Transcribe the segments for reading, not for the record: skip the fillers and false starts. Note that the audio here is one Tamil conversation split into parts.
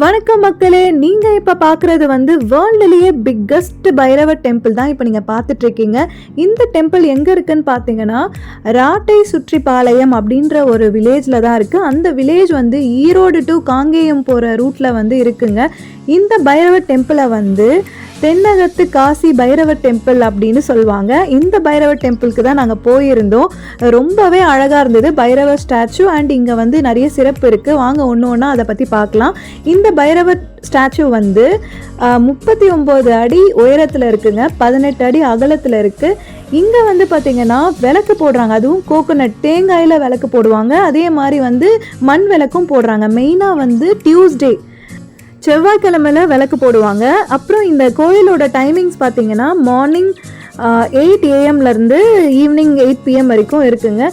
வணக்கம் மக்களே, நீங்க இப்ப பாக்குறது வேர்ல்ட்லயே பிக்கஸ்ட் பைரவர் டெம்பிள் தான் இப்ப நீங்க பார்த்துட்டு இருக்கீங்க. இந்த டெம்பிள் எங்க இருக்குன்னு பாத்தீங்கன்னா ராட்டை சுற்றிப்பாளையம் அப்படின்ற ஒரு வில்லேஜ்ல தான் இருக்கு. அந்த வில்லேஜ் ஈரோடு டு காங்கேயம் போற ரூட்ல இருக்குங்க. இந்த பைரவர் டெம்பிளை தென்னகத்து காசி பைரவர் டெம்பிள் அப்படின்னு சொல்லுவாங்க. இந்த பைரவர் டெம்பிளுக்கு தான் நாங்கள் போயிருந்தோம். ரொம்பவே அழகாக இருந்தது பைரவர் ஸ்டாச்சு. அண்ட் இங்கே நிறைய சிறப்பு இருக்குது. வாங்க ஒன்று ஒன்றா அதை பற்றி பார்க்கலாம். இந்த பைரவர் ஸ்டாச்சு 39 அடி உயரத்தில் இருக்குங்க, 18 அடி அகலத்தில் இருக்குது. இங்கே பார்த்தீங்கன்னா விளக்கு போடுறாங்க. அதுவும் கோகோனட் தேங்காயில் விளக்கு போடுவாங்க. அதே மாதிரி மண் விளக்கும் போடுறாங்க. மெயினாக டியூஸ்டே செவ்வாய்க்கிழமையில விளக்கு போடுவாங்க. அப்புறம் இந்த கோயிலோட டைமிங்ஸ் பார்த்தீங்கன்னா மார்னிங் 8 AM ஈவினிங் 8 PM வரைக்கும் இருக்குங்க.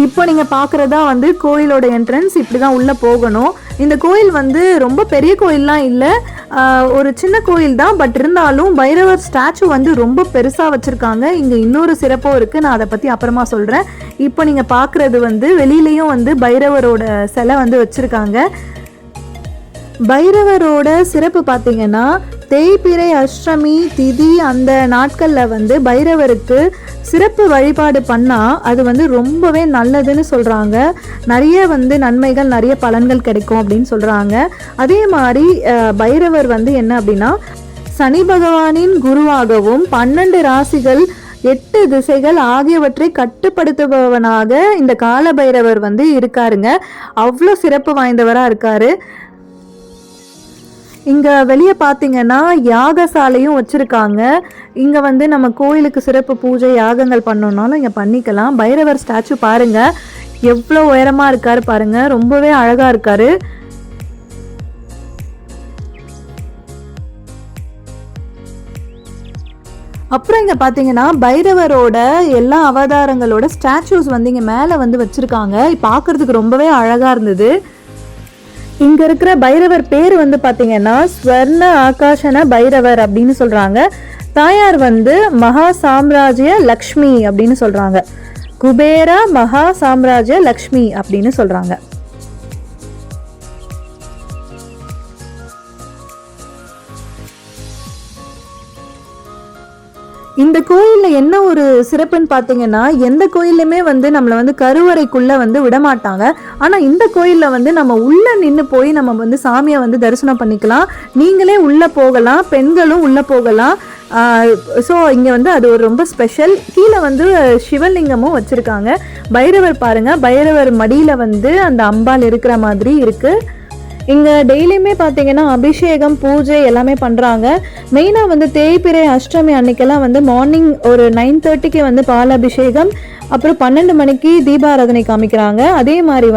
இப்போ நீங்கள் பார்க்குறதா கோயிலோட என்ட்ரன்ஸ். இப்படி தான் உள்ளே போகணும். இந்த கோயில் ரொம்ப பெரிய கோயில்லாம் இல்லை, ஒரு சின்ன கோயில் தான். பட் இருந்தாலும் பைரவர் ஸ்டாச்சு ரொம்ப பெருசாக வச்சுருக்காங்க. இங்கே இன்னொரு சிறப்பும் இருக்குது, நான் அதை பற்றி அப்புறமா சொல்கிறேன். இப்போ நீங்கள் பார்க்குறது வெளியிலையும் பைரவரோட சிலை வச்சுருக்காங்க. பைரவரோட சிறப்பு பார்த்தீங்கன்னா தேய்பிறை அஷ்டமி திதி அந்த நாட்களில் பைரவருக்கு சிறப்பு வழிபாடு பண்ணால் அது ரொம்பவே நல்லதுன்னு சொல்கிறாங்க. நிறைய நன்மைகள் நிறைய பலன்கள் கிடைக்கும் அப்படின்னு சொல்கிறாங்க. அதே மாதிரி பைரவர் என்ன அப்படின்னா சனி பகவானின் குருவாகவும் 12 ராசிகள் 8 திசைகள் ஆகியவற்றை கட்டுப்படுத்துபவனாக இந்த கால பைரவர் இருக்காருங்க. அவ்வளோ சிறப்பு வாய்ந்தவராக இருக்காரு. இங்கே வெளியே பார்த்தீங்கன்னா யாகசாலையும் வச்சுருக்காங்க. இங்கே நம்ம கோயிலுக்கு சிறப்பு பூஜை யாகங்கள் பண்ணோன்னாலும் இங்கே பண்ணிக்கலாம். பைரவர் ஸ்டாச்சு பாருங்கள், எவ்வளோ உயரமாக இருக்காரு பாருங்கள், ரொம்பவே அழகாக இருக்காரு. அப்புறம் இங்கே பார்த்தீங்கன்னா பைரவரோட எல்லா அவதாரங்களோட ஸ்டாச்சூஸ் இங்கே மேலே வச்சுருக்காங்க. பார்க்குறதுக்கு ரொம்பவே அழகாக இருந்தது. இங்க இருக்கிற பைரவர் பேர் பார்த்தீங்கன்னா ஸ்வர்ண ஆகாஷன பைரவர் அப்படின்னு சொல்றாங்க. தாயார் மகா சாம்ராஜ்ய லக்ஷ்மி அப்படின்னு சொல்றாங்க. குபேரா மகா சாம்ராஜ்ய லக்ஷ்மி அப்படின்னு சொல்றாங்க. இந்த கோயிலில் என்ன ஒரு சிறப்புன்னு பார்த்தீங்கன்னா எந்த கோயிலுமே நம்மளை கருவறைக்குள்ளே விடமாட்டாங்க. ஆனால் இந்த கோயிலில் நம்ம உள்ளே நின்று போய் நம்ம சாமியை தரிசனம் பண்ணிக்கலாம். நீங்களே உள்ளே போகலாம், பெண்களும் உள்ளே போகலாம். ஸோ இங்கே அது ஒரு ரொம்ப ஸ்பெஷல். கீழே சிவலிங்கமும் வச்சுருக்காங்க. பைரவர் பாருங்கள், பைரவர் மடியில் அந்த அம்பாள் இருக்கிற மாதிரி இருக்குது. இங்கே டெய்லியுமே பார்த்தீங்கன்னா அபிஷேகம் பூஜை எல்லாமே பண்ணுறாங்க. மெயினாக தேய்பிறை அஷ்டமி அன்னைக்கெல்லாம் மார்னிங் ஒரு 9:30க்கு பால் அபிஷேகம், அப்புறம் 12 மணிக்கு தீபாராதனை காமிக்கிறாங்க. அதே மாதிரி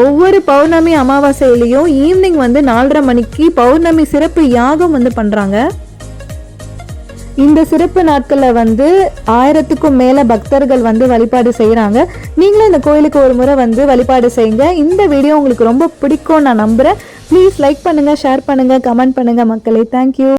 ஒவ்வொரு பௌர்ணமி அமாவாசையிலையும் ஈவினிங் 4:30 மணிக்கு பௌர்ணமி சிறப்பு யாகம் பண்ணுறாங்க. இந்த சிறப்பு நாட்களில் 1000க்கும் மேலே பக்தர்கள் வழிபாடு செய்கிறாங்க. நீங்களும் இந்த கோயிலுக்கு ஒரு முறை வழிபாடு செய்யுங்க. இந்த வீடியோ உங்களுக்கு ரொம்ப பிடிக்கும் நான் நம்புகிறேன். ப்ளீஸ் லைக் பண்ணுங்கள், ஷேர் பண்ணுங்கள், கமெண்ட் பண்ணுங்கள் மக்களே. தேங்க்யூ.